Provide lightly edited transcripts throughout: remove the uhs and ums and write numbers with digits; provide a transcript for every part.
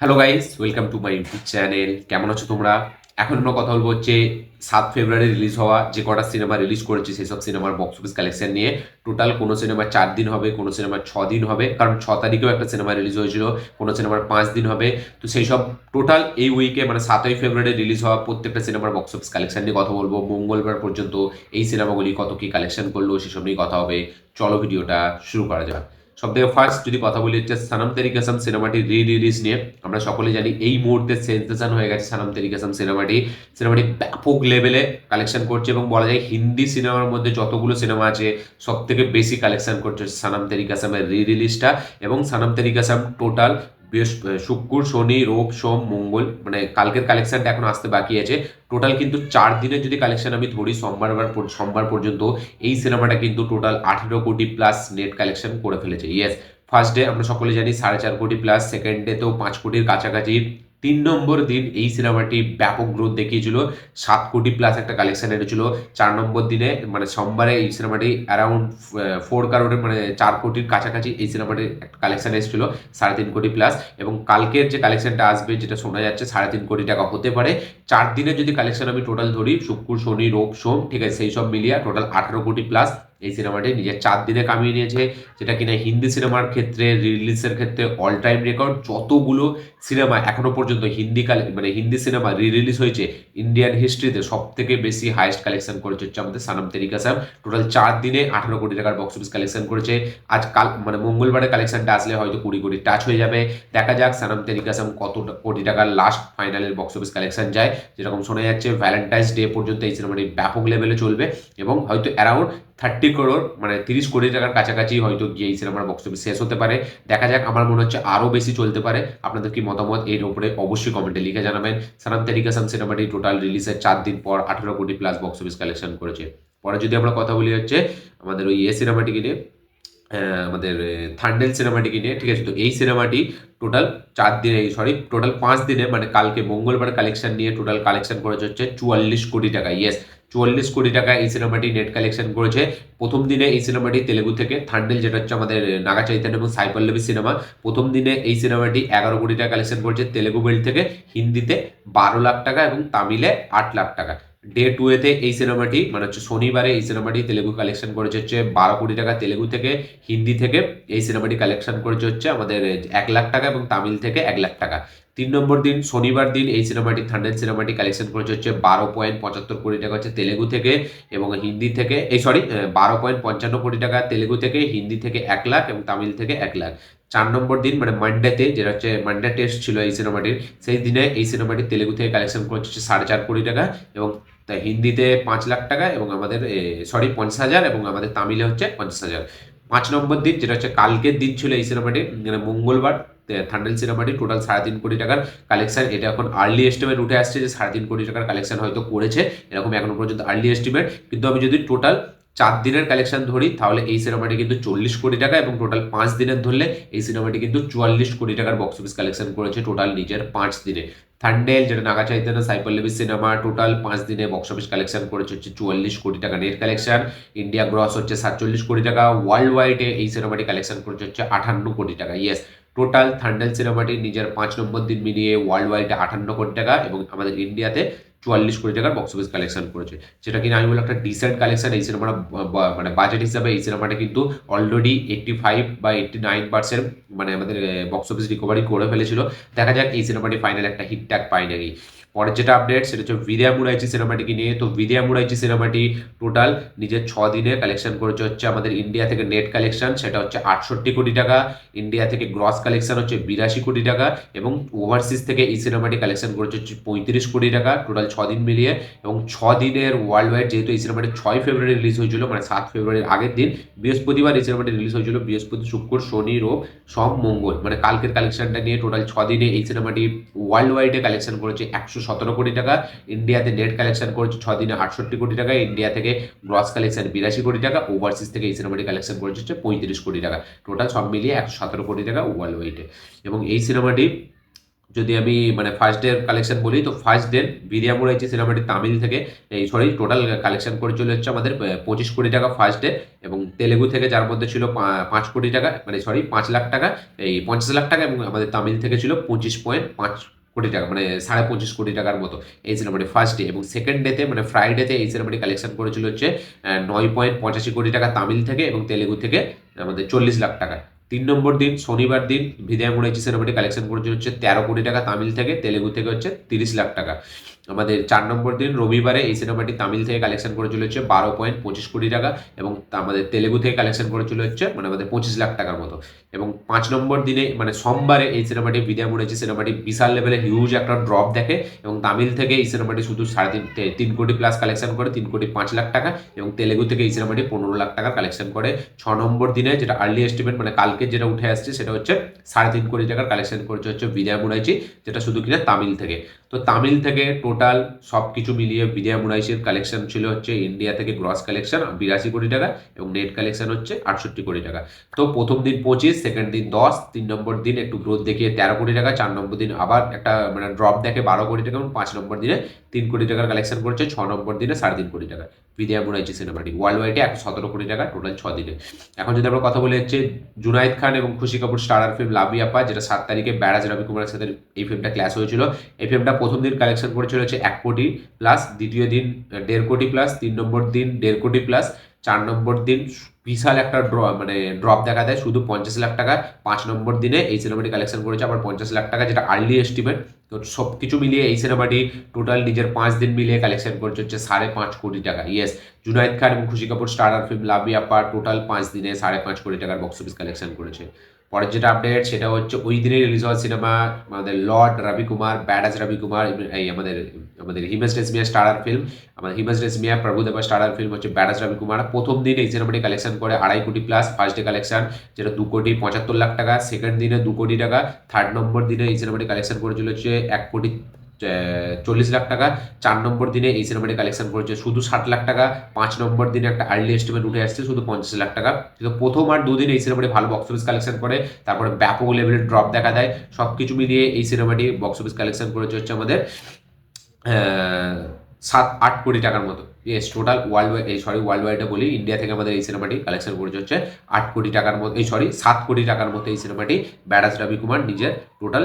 Hello guys, welcome to my YouTube channel. কেমন আছো তোমরা? এখন আমরা কথা বলবো হচ্ছে 7 ফেব্রুয়ারি রিলিজ হওয়া যে কটা সিনেমা রিলিজ করেছে সেসব সিনেমার বক্স অফিস কালেকশন নিয়ে। টোটাল কোনো সিনেমার 4 দিন হবে, কোনো সিনেমার 6 দিন হবে, কারণ 6 তারিখেও একটা সিনেমা রিলিজ হয়েছিল। কোনো সিনেমার 5 দিন হবে। তো সেই সব টোটাল এই উইকে মানে 7ই ফেব্রুয়ারি রিলিজ হওয়া প্রত্যেকটা সিনেমার বক্স অফিস কালেকশন নিয়ে কথা বলবো। মঙ্গলবার পর্যন্ত এই সিনেমাগুলি কত কি কালেকশন করলো সেসব নিয়ে কথা হবে। চলো ভিডিওটা শুরু করা যাক। সব থেকে ফার্স্ট যদি কথা বলি হচ্ছে সানাম তেরি কসম সিনেমাটি রিলিজ নিয়ে। আমরা সকলে জানি এই মুহূর্তে সেন্সেশন হয়ে গেছে সানাম তেরি কসম সিনেমাটি। সিনেমাটি ব্যাপক লেভেলে কালেকশন করছে এবং বলা যায় হিন্দি সিনেমার মধ্যে যতগুলো সিনেমা আছে সব থেকে বেশি কালেকশন করছে সানাম তেরি কসমের রিলিজটা। এবং সানাম তেরি কসম টোটাল শুক্র শনি রোব সোম মঙ্গল মানে কালকের কালেকশনটা এখন আসতে বাকি আছে। টোটাল কিন্তু 4 দিনের যদি কালেকশন আমি ধরি সোমবার পর্যন্ত এই সিনেমাটা কিন্তু টোটাল 18 কোটি প্লাস নেট কালেকশন করে ফেলেছে। ইয়েস, ফার্স্ট ডে আমরা সকলে জানি 4.5 কোটি প্লাস, সেকেন্ড ডে তো 5 কোটির কাছাকাছি। 3 নম্বর দিন এই সিনেমাটি ব্যাপক গ্রোথ দেখিয়েছিল, 7 কোটি প্লাস একটা কালেকশন এনেছিল। 4 নম্বর দিনে মানে সোমবারে এই সিনেমাটি অ্যারাউন্ড 4 কারোরের মানে 4 কোটির কাছাকাছি এই সিনেমাটির একটা কালেকশন এসেছিল, 3.5 কোটি প্লাস। এবং কালকের যে কালেকশনটা আসবে যেটা শোনা যাচ্ছে 3.5 কোটি টাকা হতে পারে। 4 দিনের যদি কালেকশন আমি টোটাল ধরি শুক্র শনি রোব সোম, ঠিক আছে, সেই সব মিলিয়ে টোটাল 18 কোটি প্লাস এই সিনেমাটি নিজের 4 দিনে কামিয়ে নিয়েছে। যেটা কিনা হিন্দি সিনেমার ক্ষেত্রে রিলিজের ক্ষেত্রে অল টাইম রেকর্ড। যতগুলো সিনেমা এখনো পর্যন্ত মানে হিন্দি সিনেমা রিলিজ হয়েছে ইন্ডিয়ান হিস্ট্রিতে সব থেকে বেশি হাইয়েস্ট কালেকশন করেছে হচ্ছে আমাদের সানাম তেরি কসম। টোটাল 4 দিনে 18 কোটি টাকার বক্স অফিস কালেকশন করেছে। আজ কাল মানে মঙ্গলবারের কালেকশনটা আসলে হয়তো 20 কোটি টাচ হয়ে যাবে। দেখা যাক সানাম তেরি কসম কত কোটি টাকার লাস্ট ফাইনালের বক্স অফিস কালেকশন যায়। যেরকম শোনা যাচ্ছে ভ্যালেন্টাইন্স ডে পর্যন্ত এই সিনেমাটি ব্যাপক লেভেলে চলবে এবং হয়তো অ্যারাউন্ড 30 করোড় মানে 30 কোটি টাকার কাছাকাছি হয়তো গিয়ে এই সিনেমার বক্স অফিস শেষ হতে পারে। দেখা যাক, আমার মনে হচ্ছে আরও বেশি চলতে পারে। আপনাদের কি মতামত এর উপরে অবশ্যই কমেন্টে লিখে জানাবেন। সানাম তেরি কসম সিনেমাটি টোটাল রিলিজের 4 দিন পর 18 কোটি প্লাস বক্স অফিস কালেকশন করেছে। পরে যদি আমরা কথা বলি হচ্ছে আমাদের ওই সিনেমাটিকে নিয়ে, আমাদের থান্ডেল সিনেমাটিকে নিয়ে, ঠিক আছে। তো এই সিনেমাটি টোটাল 4 দিনে টোটাল 5 দিনে মানে কালকে মঙ্গলবার কালেকশন নিয়ে টোটাল কালেকশন করেছে হচ্ছে 44 কোটি টাকা। ইয়েস, 44 কোটি টাকা এই সিনেমাটি নেট কালেকশন করেছে। প্রথম দিনে এই সিনেমাটি তেলেগু থেকে থান্ডেল, যেটা হচ্ছে আমাদের নাগা চৈতন্য এবং সাই পল্লবী সিনেমা, প্রথম দিনে এই সিনেমাটি 11 কোটি টাকা কালেকশন করেছে তেলেগু বেল্ট থেকে। হিন্দিতে 12 লাখ টাকা এবং তামিলে 8 লাখ টাকা। ডে টু এতে এই সিনেমাটি মানে হচ্ছে শনিবারে এই সিনেমাটি তেলেগু কালেকশন করেছে হচ্ছে 12 কোটি টাকা তেলেগু থেকে। হিন্দি থেকে এই সিনেমাটি কালেকশন করেছে হচ্ছে আমাদের 1 লাখ টাকা এবং তামিল থেকে 1 লাখ টাকা। 3 নম্বর দিন শনিবার দিন এই সিনেমাটি থান্ডেল সিনেমাটি কালেকশন করেছে হচ্ছে 12.75 কোটি টাকা হচ্ছে তেলেগু থেকে এবং হিন্দি থেকে 12.55 কোটি টাকা তেলেগু থেকে, হিন্দি থেকে 1 লাখ এবং তামিল থেকে 1 লাখ। 4 নম্বর দিন মানে মানডেতে, যেটা হচ্ছে মানডে টেস্ট ছিল এই সিনেমাটির, সেই দিনে এই সিনেমাটি তেলেগু থেকে কালেকশন করেছে হচ্ছে 4.5 কোটি টাকা এবং হিন্দিতে 5 লাখ টাকা এবং আমাদের 50,000 এবং আমাদের তামিলে হচ্ছে 50,000। 5 নম্বর দিন যেটা হচ্ছে কালকের দিন ছিল এই সিনেমাটি মানে মঙ্গলবার, থান্ডেল সিনেমাটি টোটাল 3.5 কোটি টাকার কালেকশন। এটা এখন আর্লি এস্টিমেট উঠে আসছে যে 3.5 কোটি টাকার কালেকশন হয়তো করেছে, এরকম এখনো পর্যন্ত আর্লি এস্টিমেট। কিন্তু আমি যদি টোটাল 4 দিনের কালেকশন ধরি তাহলে এই সিনেমাটি কিন্তু 40 কোটি টাকা এবং টোটাল 5 দিনের ধরলে এই সিনেমাটি কিন্তু 44 কোটি টাকার বক্স অফিস কালেকশন করেছে টোটাল নিজের 5 দিনে। থান্ডেল, যেটা নাগা চৈতন্য সাই পল্লবী সিনেমা, টোটাল 5 দিনে বক্স অফিস কালেকশন করেছে হচ্ছে 44 কোটি টাকা নেট কালেকশন। ইন্ডিয়া গ্রস হচ্ছে 47 কোটি টাকা। ওয়ার্ল্ড ওয়াইডে এই সিনেমাটি কালেকশন করেছে হচ্ছে 58 কোটি টাকা। ইয়েস, টোটাল থান্ডেল সিনেমাটি নিজের 5 নম্বর দিন মিলিয়ে ওয়ার্ল্ড ওয়াইডে 58 কোটি টাকা এবং আমাদের ইন্ডিয়াতে 44 কোটি টাকার বক্স অফিস কালেকশন করেছে। যেটা কিনা আমি বললাম একটা ডিসেন্ট কালেকশন। এই সিনেমাটা মানে বাজেট হিসাবে এই সিনেমাটা কিন্তু অলরেডি 85 বা 89% মানে আমাদের বক্স অফিস রিকভারি করে ফেলেছিল। দেখা যাক এই সিনেমাটি ফাইনাল একটা হিট ট্যাগ পায় নাকি। পরের যেটা আপডেট সেটা হচ্ছে ভিদিয়া মুরাইচি সিনেমাটিকে নিয়ে। তো ভিদিয়া মুরাইচি সিনেমাটি টোটাল নিজের 6 দিনে কালেকশন করেছে হচ্ছে আমাদের ইন্ডিয়া থেকে নেট কালেকশন সেটা হচ্ছে 68 কোটি টাকা। ইন্ডিয়া থেকে গ্রস কালেকশন হচ্ছে 82 কোটি টাকা এবং ওভারসিজ থেকে এই সিনেমাটি কালেকশন করেছে হচ্ছে 35 কোটি টাকা টোটাল 6 দিন মিলিয়ে। এবং 6 দিনের ওয়ার্ল্ড ওয়াইড, যেহেতু এই সিনেমাটি 6 ফেব্রুয়ারি রিলিজ হয়েছিল মানে 7 ফেব্রুয়ারির আগের দিন বৃহস্পতিবার এই সিনেমাটি রিলিজ হয়েছিল, বৃহস্পতি শুক্র শনি রোব সোম মঙ্গল মানে কালকের কালেকশনটা নিয়ে টোটাল 6 দিনে এই সিনেমাটি ওয়ার্ল্ড ওয়াইডে কালেকশন করেছে 117 কোটি টাকা। ইন্ডিয়াতে নেট কালেকশন করেছে 6 দিনে 68 কোটি টাকা। ইন্ডিয়া থেকে গ্রস কালেকশন 82 কোটি টাকা। ওভারসিজ থেকে এই সিনেমাটি কালেকশন করেছে হচ্ছে 35 কোটি টাকা। টোটাল সব মিলিয়ে 117 কোটি টাকা ওয়ার্ল্ড ওয়াইডে। এবং এই সিনেমাটি যদি আমি মানে ফার্স্ট ডে কালেকশন বলি, তো ফার্স্ট ডে বিরিয়া মুরাইচি সিনেমাটি তামিল থেকে এই সরি টোটাল কালেকশন করে চলে হচ্ছে আমাদের 25 কোটি টাকা ফার্স্ট ডে, এবং তেলেগু থেকে যার মধ্যে ছিল 5 কোটি টাকা, মানে সরি 5 লাখ টাকা, এই 50 লাখ টাকা, এবং আমাদের তামিল থেকে ছিল 25.5 কোটি টাকা, মানে 25.5 কোটি টাকার মতো এই সিনেমাটি ফার্স্ট ডে। এবং সেকেন্ড ডেতে মানে ফ্রাইডেতে এই সিনেমাটি কালেকশন করেছিল হচ্ছে 9.85 কোটি টাকা তামিল থেকে, এবং তেলেগু থেকে আমাদের 40 লাখ টাকা। 3 নম্বর দিন শনিবার দিন বিদায় মুরাইচি সিনেমাটি কালেকশন করেছে হচ্ছে 13 কোটি টাকা তামিল থেকে, তেলেগু থেকে হচ্ছে 30 লাখ টাকা। আমাদের 4 নম্বর দিন রবিবারে এই সিনেমাটি তামিল থেকে কালেকশন করে চলে হচ্ছে 12.25 কোটি টাকা, এবং আমাদের তেলেগু থেকে কালেকশন করে চলে হচ্ছে মানে আমাদের 25 লাখ টাকার মতো। এবং 5 নম্বর দিনে মানে সোমবারে এই সিনেমাটি বিদায় মুরাইচি সিনেমাটি বিশাল লেভেলে হিউজ একটা ড্রপ দেখে, এবং তামিল থেকে এই সিনেমাটি শুধু 3.5 কোটি প্লাস কালেকশন করে 3.5 কোটি টাকা, এবং তেলেগু থেকে এই সিনেমাটি 15 লাখ টাকার কালেকশন করে। 6 নম্বর দিনে যেটা আর্লি এস্টিমেট মানে কালকে যেটা উঠে আসছে সেটা হচ্ছে 3.5 কোটি টাকার কালেকশন করছে হচ্ছে বিজয় মুরাইচি, যেটা শুধু কিনা তামিল থেকে। তো তামিল থেকে টোটাল সব কিছু মিলিয়ে বিজয় মুরাইচির কালেকশন ছিল হচ্ছে ইন্ডিয়া থেকে গ্রস কালেকশন 82 কোটি টাকা, এবং নেট কালেকশন হচ্ছে 68 কোটি টাকা। তো প্রথম দিন 25, সেকেন্ড দিন 10, 3 নম্বর দিন একটু গ্রোথ দেখিয়ে 13 কোটি টাকা, 4 নম্বর দিন আবার একটা মানে ড্রপ দেখে 12 কোটি টাকা, এবং 5 নম্বর দিনে 3 কোটি টাকার কালেকশন করছে, 6 নম্বর দিনে 3.5 কোটি টাকা বিজয় মুরাইচি সিনেমাটি। ওয়ার্ল্ড ওয়াইডে 117 কোটি টাকা টোটাল 6 দিনে। এখন যদি আমরা কথা বলি হচ্ছে জুনাইদ খান এবং খুশি কাপুর স্টারার ফিল্ম লাভি আপা, যেটা 7 তারিখে ব্যারাজ রবি কুমারের সাথে এই ফিল্মটা ক্লাস হয়েছিল। এই ফিল্মটা প্রথম দিন কালেকশন করেছিল হচ্ছে 1 কোটি প্লাস, দ্বিতীয় দিন 1.5 কোটি প্লাস, 3 নম্বর দিন 1.5 কোটি প্লাস, 4 নম্বর দিন বিশাল একটা মানে ড্রপ দেখা দেয় শুধু 50 লাখ টাকা। 5 নম্বর দিনে এই সিনেমাটি কালেকশন করেছে আবার 50 লাখ টাকা, যেটা আর্লি এস্টিমেট। তো সব কিছু মিলিয়ে এই সিনেমাটি টোটাল নিজের 5 দিন মিলিয়ে কালেকশন করছে হচ্ছে 5.5 কোটি টাকা। ইয়েস, জুনাইদ খান এবং খুশি কাপুর স্টারার ফিল্ম লাভি আপা টোটাল 5 দিনে 5.5 কোটি টাকার বক্স অফিস কালেকশন করেছে। পরের যেটা আপডেট সেটা হচ্ছে ওই দিনে রিলিজ হওয়া সিনেমা আমাদের লর্ড রবি কুমার, ব্যাডাজ রবি কুমার, এই আমাদের আমাদের হিমেশ রেশমিয়া স্টারার ফিল্ম, আমাদের হিমেশ রেশমিয়া প্রভুদেবা স্টারার ফিল্ম হচ্ছে ব্যাডাজ রবি কুমার। প্রথম দিন এই সিনেমাটি কালেকশন করে 2.5 কোটি প্লাস ফার্স্ট ডে কালেকশন, যেটা 2.75 কোটি টাকা। সেকেন্ড দিনে 2 কোটি টাকা। 3 নম্বর দিনে এই সিনেমাটি কালেকশন করেছিল হচ্ছে 1.40 লাখ টাকা। 4 নম্বর দিনে এই সিনেমাটি কালেকশন করেছে শুধু 60 লাখ টাকা। 5 নম্বর দিনে একটা আর্লি এস্টিমেট উঠে আসছে শুধু 50 লাখ টাকা। কিন্তু প্রথম আর দুদিন এই সিনেমাটি ভালো বক্স অফিস কালেকশন করে, তারপরে ব্যাপক লেভেলের ড্রপ দেখা দেয়। সবকিছু মিলিয়ে এই সিনেমাটি বক্স অফিস কালেকশন করেছে হচ্ছে আমাদের 7-8 কোটি টাকার মতো। Yes, total world wide world ওয়াইডে বলি, ইন্ডিয়া থেকে আমাদের এই সিনেমাটি কালেকশন করেছে হচ্ছে 8 কোটি টাকার মতো, 7 কোটি টাকার মতো এই সিনেমাটি ব্যারাজ রবি কুমার নিজের টোটাল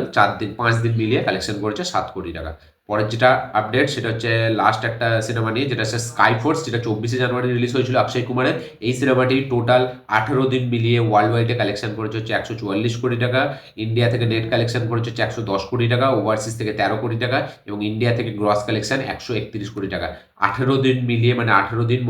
5 দিন মিলিয়ে কালেকশন করেছে 7 কোটি টাকা। পরের যেটা আপডেট সেটা হচ্ছে লাস্ট একটা সিনেমা নিয়ে, যেটা হচ্ছে স্কাই ফোর্স, যেটা 24শে জানুয়ারি রিলিজ হয়েছিল অক্ষয় কুমারের। এই সিনেমাটি টোটাল 18 দিন মিলিয়ে ওয়ার্ল্ড ওয়াইডে কালেকশন করেছে হচ্ছে 144 কোটি টাকা। ইন্ডিয়া থেকে নেট কালেকশন করেছে হচ্ছে 110 কোটি টাকা, ওভারসিজ থেকে 13 কোটি টাকা, এবং ইন্ডিয়া থেকে গ্রস কালেকশন 131 কোটি টাকা। 18 দিন মিলিয়ে মানে 18 দিন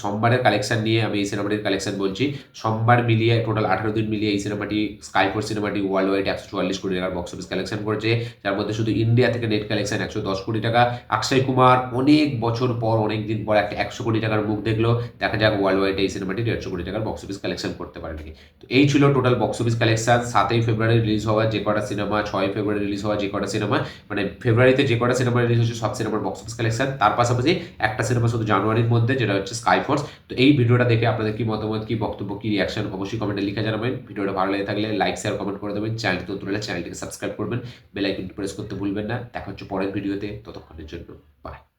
সোমবারের কালেকশন নিয়ে আমি এই সিনেমাটির কালেকশন বলছি। সোমবার মিলিয়ে টোটাল 18 দিন মিলিয়ে এই সিনেমাটি স্কাই ফোর্স সিনেমাটি ওয়ার্ল্ড ওয়াইড 144 কোটি টাকার বক্স অফিস কালেকশন করেছে, যার মধ্যে শুধু ইন্ডিয়া থেকে নেট কালেকশন 110 কোটি টাকা। অক্ষয় কুমার অনেক বছর পর অনেক দিন পর একটা 100 কোটি টাকার মুখ দেখলো, দেখা যাক ওয়ার্ল্ড ওয়াইড এই সিনেমাটি 150 কোটি টাকার বক্স অফিস কালেকশন করতে পারে নাকি। তো এই ছিল টোটাল বক্স অফিস কালেকশন। 7 ফেব্রুয়ারি রিলিজ হওয়া যে কটা সিনেমা, 6 ফেব্রুয়ারি রিলিজ হওয়া যে কটা সিনেমা, মানে ফেব্রুয়ারিতে যে কটা সিনেমা রিলিজ হচ্ছে সব সিনেমার বক্স অফিস কালেকশন। তার পাশাপাশি একটা সিনেমা শুধু জানুয়ারির মধ্যে, যেটা হচ্ছে স্কাই ফোর্স। তো এই ভিডিওটা দেখে আপনাদের কি মতামত, কি বক্তব্য, কি রিয়াকশন অবশ্যই কমেন্টে লিখে জানাবেন। ভিডিওটা ভালো লেগে থাকলে লাইক শেয়ার কমেন্ট করে দেবেন। চ্যানেলটি নতুন হলে চ্যানেলটিকে সাবস্ক্রাইব করবেন, বেল আইকনটি প্রেস করতে ভুলবেন না। দেখা হচ্ছে পরের ভিডিওতে, ততক্ষণের জন্য বাই।